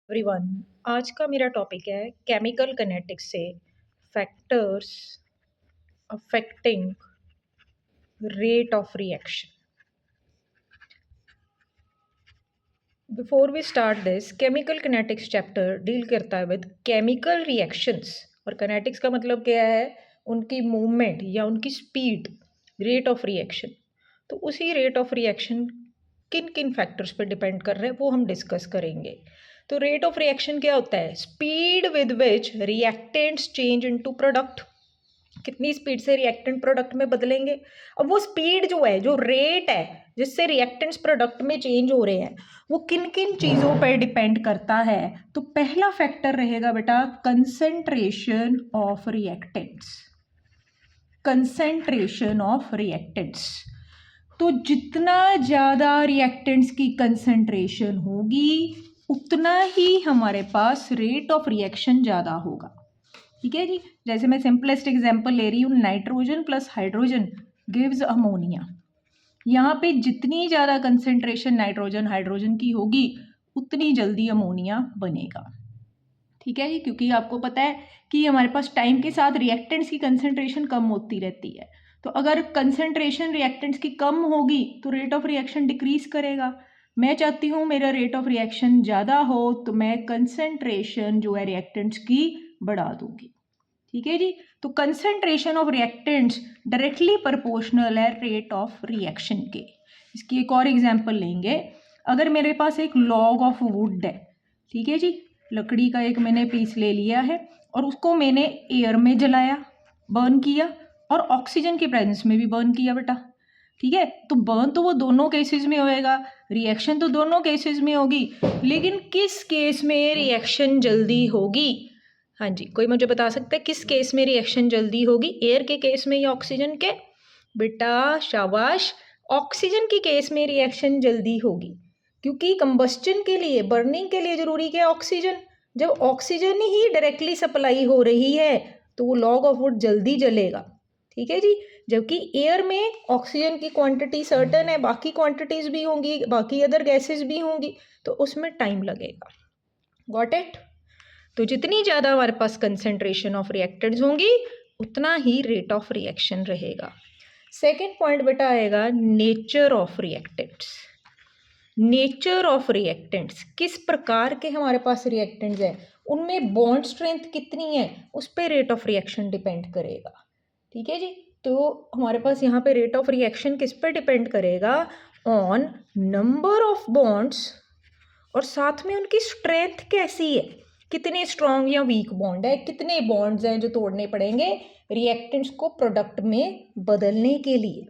Everyone. आज का मेरा टॉपिक है केमिकल किनेटिक्स से factors affecting rate of reaction. Before we start this, chemical kinetics chapter deal करता है विद केमिकल रिएक्शंस। और किनेटिक्स का मतलब क्या है? उनकी मूवमेंट या उनकी स्पीड, रेट ऑफ रिएक्शन। तो उसी रेट ऑफ रिएक्शन किन किन फैक्टर्स पर डिपेंड कर रहे हैं वो हम डिस्कस करेंगे। तो रेट ऑफ रिएक्शन क्या होता है? Speed with which reactants change into product. कितनी स्पीड से रिएक्टेंट प्रोडक्ट में बदलेंगे। अब वो स्पीड जो है, जो रेट है जिससे रिएक्टेंट्स प्रोडक्ट में चेंज हो रहे हैं, वो किन किन चीज़ों पर डिपेंड करता है। तो पहला फैक्टर रहेगा बेटा concentration of reactants. Concentration of reactants. तो जितना ज़्यादा रिएक्टेंट्स की कंसेंट्रेशन होगी उतना ही हमारे पास रेट ऑफ रिएक्शन ज़्यादा होगा। ठीक है जी। जैसे मैं सिंपलेस्ट एग्जांपल ले रही हूँ, nitrogen plus hydrogen gives ammonia. यहाँ पे जितनी ज़्यादा कंसेंट्रेशन नाइट्रोजन हाइड्रोजन की होगी उतनी जल्दी अमोनिया बनेगा। ठीक है जी, क्योंकि आपको पता है कि हमारे पास टाइम के साथ रिएक्टेंट्स की कंसेंट्रेशन कम होती रहती है। तो अगर कंसेंट्रेशन रिएक्टेंट्स की कम होगी तो रेट ऑफ रिएक्शन डिक्रीज करेगा। मैं चाहती हूँ मेरा रेट ऑफ रिएक्शन ज़्यादा हो, तो मैं कंसेंट्रेशन जो है रिएक्टेंट्स की बढ़ा दूंगी। ठीक है जी। तो concentration of reactants directly proportional है रेट ऑफ रिएक्शन के। इसकी एक और एग्जांपल लेंगे। अगर मेरे पास एक लॉग ऑफ वुड है, ठीक है जी, लकड़ी का एक मैंने पीस ले लिया है और उसको मैंने एयर में जलाया, बर्न किया, और ऑक्सीजन की प्रेजेंस में भी बर्न किया बेटा। ठीक है, तो बर्न तो वो दोनों केसेस में होएगा, रिएक्शन तो दोनों केसेस में होगी, लेकिन किस केस में रिएक्शन जल्दी होगी? हाँ जी, कोई मुझे बता सकता है किस केस में रिएक्शन जल्दी होगी? एयर के केस में या ऑक्सीजन के? बेटा शाबाश, ऑक्सीजन की केस में रिएक्शन जल्दी होगी, क्योंकि कंबस्टन के लिए, बर्निंग के लिए जरूरी क्या है? ऑक्सीजन। जब ऑक्सीजन ही डायरेक्टली सप्लाई हो रही है तो वो लॉग ऑफ वुड जल्दी जलेगा। ठीक है जी। जबकि एयर में ऑक्सीजन की क्वांटिटी सर्टेन है, बाकी क्वांटिटीज भी होंगी, बाकी अदर गैसेस भी होंगी, तो उसमें टाइम लगेगा। Got it? तो जितनी ज़्यादा हमारे पास कंसेंट्रेशन ऑफ रिएक्टेंट्स होंगी उतना ही रेट ऑफ रिएक्शन रहेगा। सेकेंड पॉइंट बेटा आएगा nature of reactants. Nature of reactants, किस प्रकार के हमारे पास रिएक्टेंट्स हैं, उनमें बॉन्ड स्ट्रेंथ कितनी है, उस पर रेट ऑफ रिएक्शन डिपेंड करेगा। ठीक है जी। तो हमारे पास यहाँ पे रेट ऑफ रिएक्शन किस पर डिपेंड करेगा? ऑन नंबर ऑफ बॉन्ड्स, और साथ में उनकी स्ट्रेंथ कैसी है, कितने स्ट्रॉन्ग या वीक बॉन्ड है, कितने बॉन्ड्स हैं जो तोड़ने पड़ेंगे रिएक्टेंट्स को प्रोडक्ट में बदलने के लिए।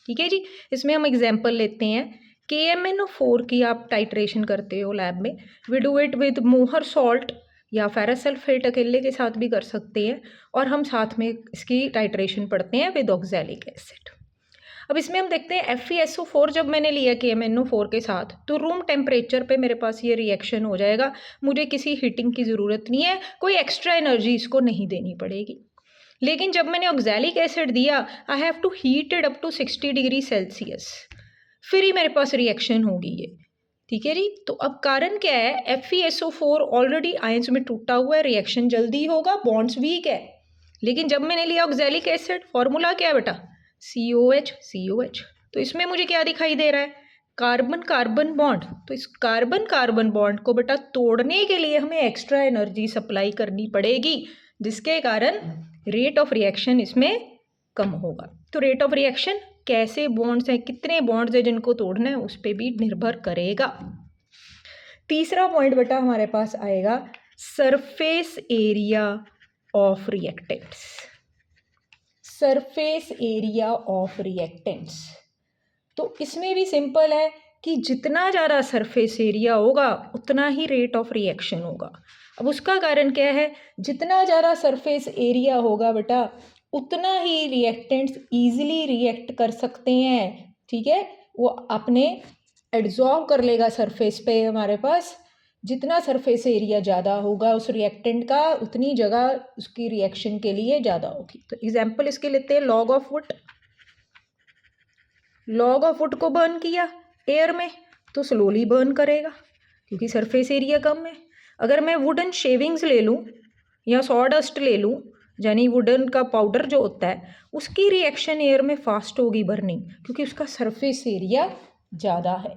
ठीक है जी। इसमें हम एग्जांपल लेते हैं KMnO4 की। आप टाइट्रेशन करते हो लैब में, we do it with Mohr salt या फेरस सल्फेट अकेले के साथ भी कर सकते हैं, और हम साथ में इसकी टाइट्रेशन पढ़ते हैं विद ऑक्सैलिक एसिड। अब इसमें हम देखते हैं FeSO4 जब मैंने लिया KMnO4 के साथ, तो रूम टेम्परेचर पे मेरे पास ये रिएक्शन हो जाएगा। मुझे किसी हीटिंग की ज़रूरत नहीं है, कोई एक्स्ट्रा एनर्जी इसको नहीं देनी पड़ेगी। लेकिन जब मैंने ऑक्सैलिक एसिड दिया, I have to heat it up to 60 degree Celsius, फिर ही मेरे पास रिएक्शन होगी ये। ठीक है जी। तो अब कारण क्या है? FeSO4 ऑलरेडी आयंस में टूटा हुआ है, रिएक्शन जल्दी होगा, बॉन्ड्स वीक है। लेकिन जब मैंने लिया ऑक्सैलिक एसिड, फॉर्मूला क्या है बेटा? COH। तो इसमें मुझे क्या दिखाई दे रहा है? Carbon carbon bond. तो इस कार्बन कार्बन बॉन्ड को बेटा तोड़ने के लिए हमें एक्स्ट्रा एनर्जी सप्लाई करनी पड़ेगी, जिसके कारण रेट ऑफ रिएक्शन इसमें कम होगा। तो रेट ऑफ रिएक्शन कैसे बॉन्ड्स हैं, कितने बॉन्ड्स हैं जिनको तोड़ना है, उस पर भी निर्भर करेगा। तीसरा पॉइंट बेटा हमारे पास आएगा surface area of reactants. Surface area of reactants, तो इसमें भी सिंपल है कि जितना ज़्यादा सरफेस एरिया होगा उतना ही रेट ऑफ रिएक्शन होगा। अब उसका कारण क्या है? जितना ज़्यादा सरफेस एरिया होगा बेटा उतना ही रिएक्टेंट्स ईजिली रिएक्ट कर सकते हैं। ठीक है, वो अपने एड्जॉर्ब कर लेगा सरफेस पे हमारे पास। जितना सरफेस एरिया ज़्यादा होगा उस रिएक्टेंट का, उतनी जगह उसकी रिएक्शन के लिए ज़्यादा होगी। तो एग्जाम्पल इसके लेते हैं log of would. Log of would को बर्न किया एयर में तो स्लोली बर्न करेगा क्योंकि सरफेस एरिया कम है। अगर मैं वुडन शेविंग्स ले लूँ या सॉडस्ट ले लूँ, यानी वुडन का पाउडर जो होता है, उसकी रिएक्शन एयर में फास्ट होगी बर्निंग, क्योंकि उसका सरफेस एरिया ज़्यादा है।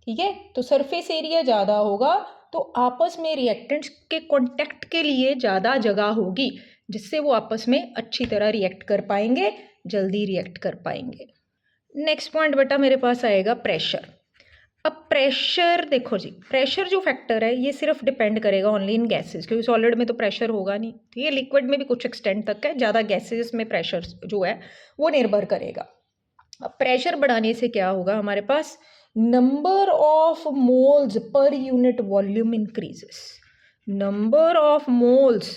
ठीक है, तो सरफेस एरिया ज़्यादा होगा तो आपस में रिएक्टेंट्स के कांटेक्ट के लिए ज़्यादा जगह होगी, जिससे वो आपस में अच्छी तरह रिएक्ट कर पाएंगे, जल्दी रिएक्ट कर पाएंगे। नेक्स्ट पॉइंट बेटा मेरे पास आएगा प्रेशर। अब प्रेशर देखो जी, प्रेशर जो फैक्टर है ये सिर्फ डिपेंड करेगा ओनली इन गैसेस, क्योंकि सॉलिड में तो प्रेशर होगा नहीं। ठीक है, लिक्विड में भी कुछ एक्सटेंट तक है, ज़्यादा गैसेस में प्रेशर जो है वो निर्भर करेगा। अब प्रेशर बढ़ाने से क्या होगा, हमारे पास number of moles per unit volume increases, number of moles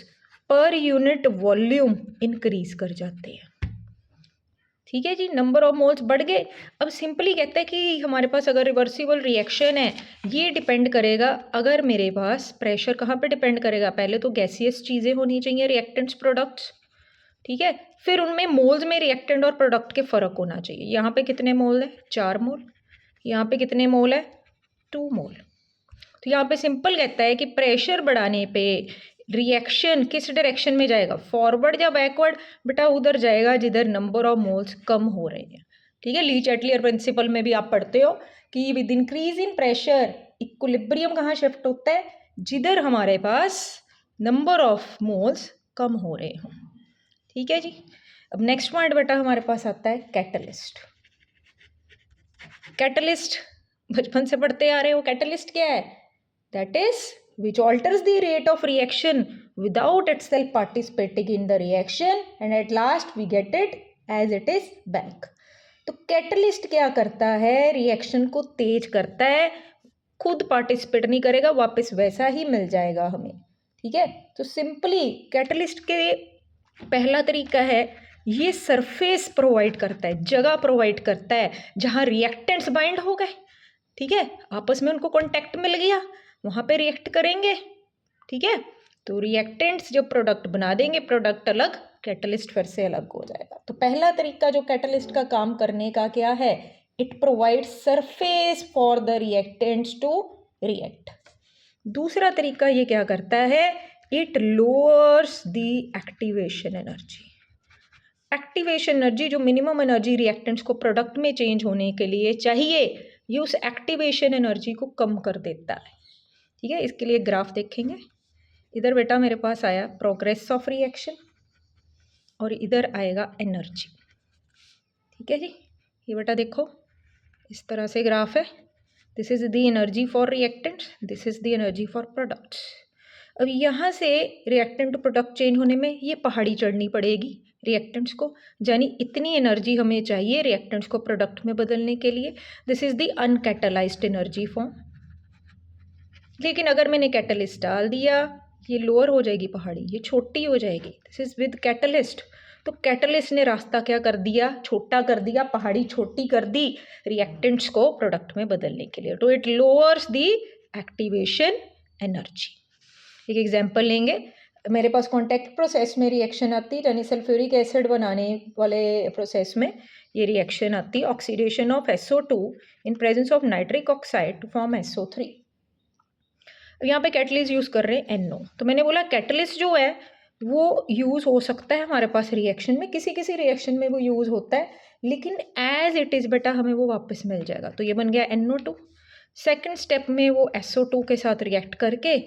per unit volume increase कर जाते हैं। ठीक है जी, नंबर ऑफ मोल्स बढ़ गए। अब सिंपली कहते हैं कि हमारे पास अगर रिवर्सिबल रिएक्शन है, ये डिपेंड करेगा, अगर मेरे पास प्रेशर कहाँ पे डिपेंड करेगा, पहले तो गैसियस चीज़ें होनी चाहिए, रिएक्टेंट्स प्रोडक्ट्स। ठीक है, फिर उनमें मोल्स में रिएक्टेंट और प्रोडक्ट के फ़र्क होना चाहिए। यहाँ पे कितने मोल है, 4 मोल, यहाँ पे कितने मोल है, 2 मोल। तो यहाँ पे सिंपल कहता है कि प्रेशर बढ़ाने पे रिएक्शन किस डायरेक्शन में जाएगा, फॉरवर्ड या बैकवर्ड, बेटा उधर जाएगा जिधर नंबर ऑफ मोल्स कम हो रहे हैं। ठीक है, ली चैटलियर प्रिंसिपल में भी आप पढ़ते हो कि with increase in pressure equilibrium कहाँ शिफ्ट होता है, जिधर हमारे पास नंबर ऑफ मोल्स कम हो रहे हों। ठीक है जी, अब नेक्स्ट पॉइंट बेटा हमारे पास आता है कैटलिस्ट। कैटलिस्ट बचपन से पढ़ते आ रहे हो, कैटलिस्ट क्या है, that is which alters the rate of reaction without itself participating in the reaction and at last we get it as it is back। तो कैटलिस्ट क्या करता है, रिएक्शन को तेज करता है, खुद पार्टिसिपेट नहीं करेगा, वापस वैसा ही मिल जाएगा हमें। ठीक है, तो सिंपली कैटलिस्ट के पहला तरीका है, ये सरफेस प्रोवाइड करता है, जगह प्रोवाइड करता है जहाँ रिएक्टेंट्स बाइंड हो गए। ठीक है, आपस में उनको कॉन्टैक्ट मिल गया, वहाँ पे रिएक्ट करेंगे। ठीक है, तो रिएक्टेंट्स जब प्रोडक्ट बना देंगे, प्रोडक्ट अलग, कैटलिस्ट फिर से अलग हो जाएगा। तो पहला तरीका जो कैटलिस्ट का काम करने का क्या है, it provide surface for the reactants to react. दूसरा तरीका ये क्या करता है, it lowers the activation energy. Activation energy जो मिनिमम एनर्जी रिएक्टेंट्स को प्रोडक्ट में चेंज होने के लिए चाहिए, ये उस एक्टिवेशन एनर्जी को कम कर देता है। ठीक है, इसके लिए ग्राफ देखेंगे। इधर बेटा मेरे पास आया प्रोग्रेस ऑफ रिएक्शन और इधर आएगा एनर्जी। ठीक है जी, ये बेटा देखो इस तरह से ग्राफ है, this is the energy for reactants, this is the energy for products. अब यहाँ से रिएक्टेंट टू प्रोडक्ट चेंज होने में ये पहाड़ी चढ़नी पड़ेगी रिएक्टेंट्स को, यानी इतनी एनर्जी हमें चाहिए रिएक्टेंट्स को प्रोडक्ट में बदलने के लिए। This is the uncatalysed energy form. लेकिन अगर मैंने कैटलिस्ट डाल दिया, ये लोअर हो जाएगी पहाड़ी, ये छोटी हो जाएगी। This is with catalyst. तो कैटलिस्ट ने रास्ता क्या कर दिया, छोटा कर दिया, पहाड़ी छोटी कर दी रिएक्टेंट्स को प्रोडक्ट में बदलने के लिए। तो it lowers the activation energy. एक एग्जांपल लेंगे, मेरे पास कॉन्टैक्ट प्रोसेस में रिएक्शन आती है, यानी सल्फ्यूरिक एसिड बनाने वाले प्रोसेस में ये रिएक्शन आती है, oxidation of SO2 in presence of nitric oxide to form SO3। यहाँ पे कैटलिस्ट यूज़ कर रहे हैं NO। तो मैंने बोला कैटलिस्ट जो है वो यूज़ हो सकता है हमारे पास रिएक्शन में, किसी किसी रिएक्शन में वो यूज़ होता है, लेकिन एज इट इज़ बेटा हमें वो वापस मिल जाएगा। तो ये बन गया NO2। सेकेंड स्टेप में वो SO2 के साथ रिएक्ट करके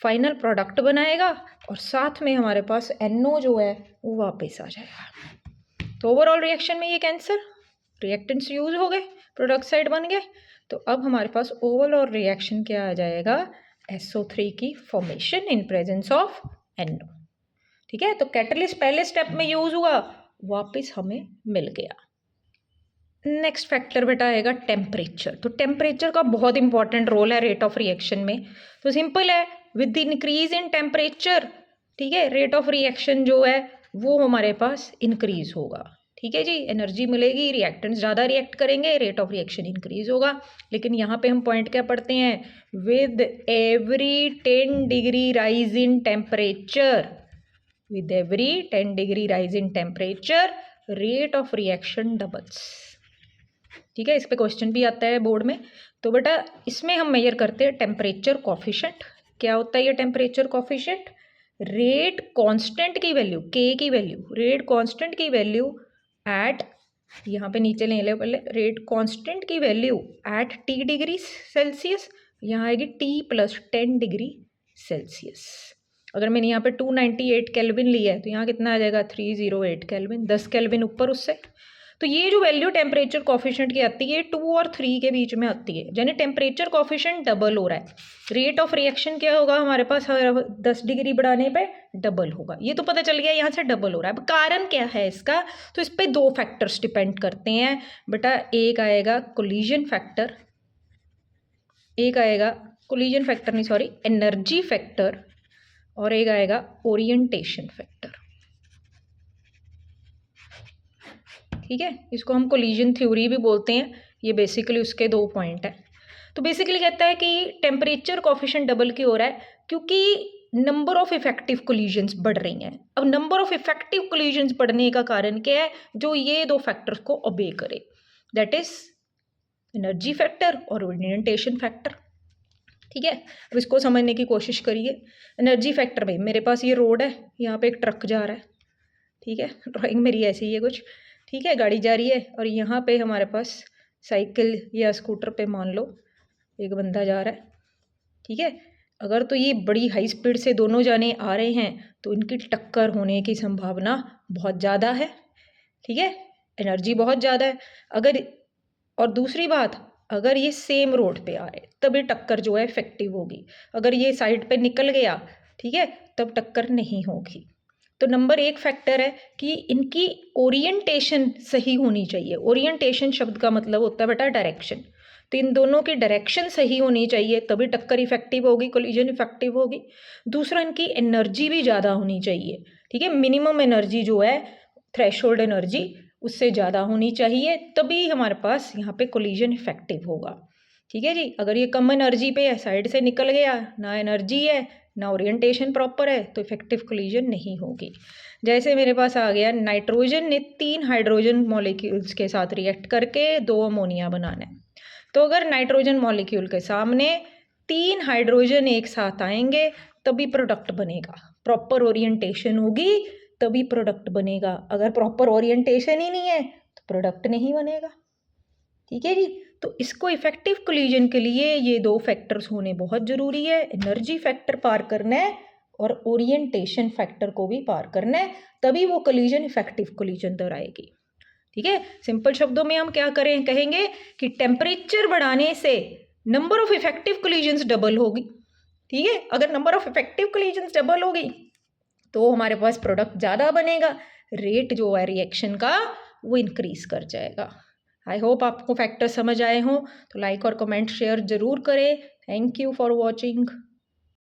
फाइनल प्रोडक्ट बनाएगा और साथ में हमारे पास NO जो है वो वापस आ जाएगा। तो ओवरऑल रिएक्शन में ये कैंसर रिएक्टेंट्स यूज़ हो गए, प्रोडक्ट साइड बन गए। तो अब हमारे पास ओवरऑल रिएक्शन क्या आ जाएगा, SO3 की formation in presence of NO। ठीक है, तो कैटलिस्ट पहले स्टेप में यूज हुआ, वापस हमें मिल गया। नेक्स्ट फैक्टर बेटा आएगा टेम्परेचर। तो टेम्परेचर का बहुत इंपॉर्टेंट रोल है रेट ऑफ रिएक्शन में। तो सिंपल है, with the increase in temperature, ठीक है, रेट ऑफ रिएक्शन जो है वो हमारे पास इंक्रीज होगा। ठीक है जी, एनर्जी मिलेगी, रिएक्टेंट्स ज़्यादा रिएक्ट करेंगे, रेट ऑफ रिएक्शन इंक्रीज होगा। लेकिन यहाँ पे हम पॉइंट क्या पढ़ते हैं, with every 10 degree rise in temperature, with every 10 degree rise in temperature rate of reaction doubles. ठीक है, इस पे क्वेश्चन भी आता है बोर्ड में। तो बेटा इसमें हम मेजर करते हैं टेम्परेचर कोफिशिएंट, क्या होता है ये टेम्परेचर कोफिशिएंट? रेट कांस्टेंट की वैल्यू, के की वैल्यू, रेट कांस्टेंट की वैल्यू एट, यहाँ पे नीचे ले लो पहले, रेट कांस्टेंट की value at T degree Celsius, यहाँ आएगी टी प्लस 10 डिग्री सेल्सियस। अगर मैंने यहाँ पे 298 केल्विन लिया है तो यहाँ कितना आ जाएगा 308 केल्विन, 10 केल्विन ऊपर उससे। तो ये जो वैल्यू टेम्परेचर कॉफिशिएंट की आती है 2 और 3 के बीच में आती है, यानी टेम्परेचर कॉफिशिएंट डबल हो रहा है। रेट ऑफ रिएक्शन क्या होगा हमारे पास 10 डिग्री बढ़ाने पे डबल होगा। ये तो पता चल गया यहाँ से डबल हो रहा है। अब कारण क्या है इसका? तो इस पर 2 फैक्टर्स डिपेंड करते हैं बेटा। एक आएगा कोलिजन फैक्टर, एक आएगा कोलिजन फैक्टर नहीं सॉरी एनर्जी फैक्टर, और एक आएगा ओरिएंटेशन फैक्टर। ठीक है, इसको हम कोलिजन थ्योरी भी बोलते हैं। ये बेसिकली उसके 2 पॉइंट हैं। तो बेसिकली कहता है कि टेम्परेचर कोफिशिएंट डबल क्यों हो रहा है? क्योंकि नंबर ऑफ इफेक्टिव कोलिजन्स बढ़ रही हैं। अब नंबर ऑफ इफेक्टिव कोलिजन्स बढ़ने का कारण क्या है? जो ये 2 फैक्टर्स को ओबे करे, दैट इज एनर्जी फैक्टर और ओरिएंटेशन फैक्टर। ठीक है, अब इसको समझने की कोशिश करिए। एनर्जी फैक्टर में मेरे पास ये रोड है, यहाँ पे एक ट्रक जा रहा है। ठीक है, ड्राइंग मेरी ऐसी ही है कुछ। ठीक है, गाड़ी जा रही है और यहाँ पे हमारे पास साइकिल या स्कूटर पे मान लो एक बंदा जा रहा है। ठीक है, अगर तो ये बड़ी हाई स्पीड से दोनों जाने आ रहे हैं तो इनकी टक्कर होने की संभावना बहुत ज़्यादा है। ठीक है, एनर्जी बहुत ज़्यादा है। अगर और दूसरी बात, अगर ये सेम रोड पे आ रहे तब ये टक्कर जो है इफेक्टिव होगी। अगर ये साइड पे निकल गया, ठीक है, तब टक्कर नहीं होगी। तो नंबर 1 फैक्टर है कि इनकी ओरिएंटेशन सही होनी चाहिए। ओरिएंटेशन शब्द का मतलब होता है बेटा डायरेक्शन। तो इन दोनों की डायरेक्शन सही होनी चाहिए तभी टक्कर इफेक्टिव होगी, कोलिजन इफेक्टिव होगी। दूसरा, इनकी एनर्जी भी ज़्यादा होनी चाहिए। ठीक है, मिनिमम एनर्जी जो है थ्रेशोल्ड एनर्जी उससे ज़्यादा होनी चाहिए, तभी हमारे पास यहाँ पे कोलिजन इफेक्टिव होगा। ठीक है जी, अगर ये कम एनर्जी पे है, साइड से निकल गया, ना एनर्जी है ना ओरिएंटेशन प्रॉपर है, तो इफेक्टिव कोलिजन नहीं होगी। जैसे मेरे पास आ गया नाइट्रोजन ने 3 हाइड्रोजन मॉलिक्यूल्स के साथ रिएक्ट करके 2 अमोनिया बनाना है। तो अगर नाइट्रोजन मॉलिक्यूल के सामने 3 हाइड्रोजन एक साथ आएंगे तभी प्रोडक्ट बनेगा। प्रॉपर ओरिएंटेशन होगी तभी प्रोडक्ट बनेगा। अगर प्रॉपर ओरिएंटेशन ही नहीं है तो प्रोडक्ट नहीं बनेगा। ठीक है जी, तो इसको इफेक्टिव कोलिजन के लिए ये 2 फैक्टर्स होने बहुत ज़रूरी है। एनर्जी फैक्टर पार करना है और ओरिएंटेशन फैक्टर को भी पार करना है, तभी वो कोलिजन इफेक्टिव कोलिजन दोहराएगी। ठीक है, सिंपल शब्दों में हम क्या करें, कहेंगे कि टेम्परेचर बढ़ाने से number of effective collisions double होगी। ठीक है, अगर number of effective collisions double होगी तो हमारे पास प्रोडक्ट ज़्यादा बनेगा, रेट जो है रिएक्शन का वो इंक्रीज कर जाएगा। आई होप आपको फैक्टर समझ आए हों, तो लाइक और कमेंट शेयर ज़रूर करें। Thank you for watching.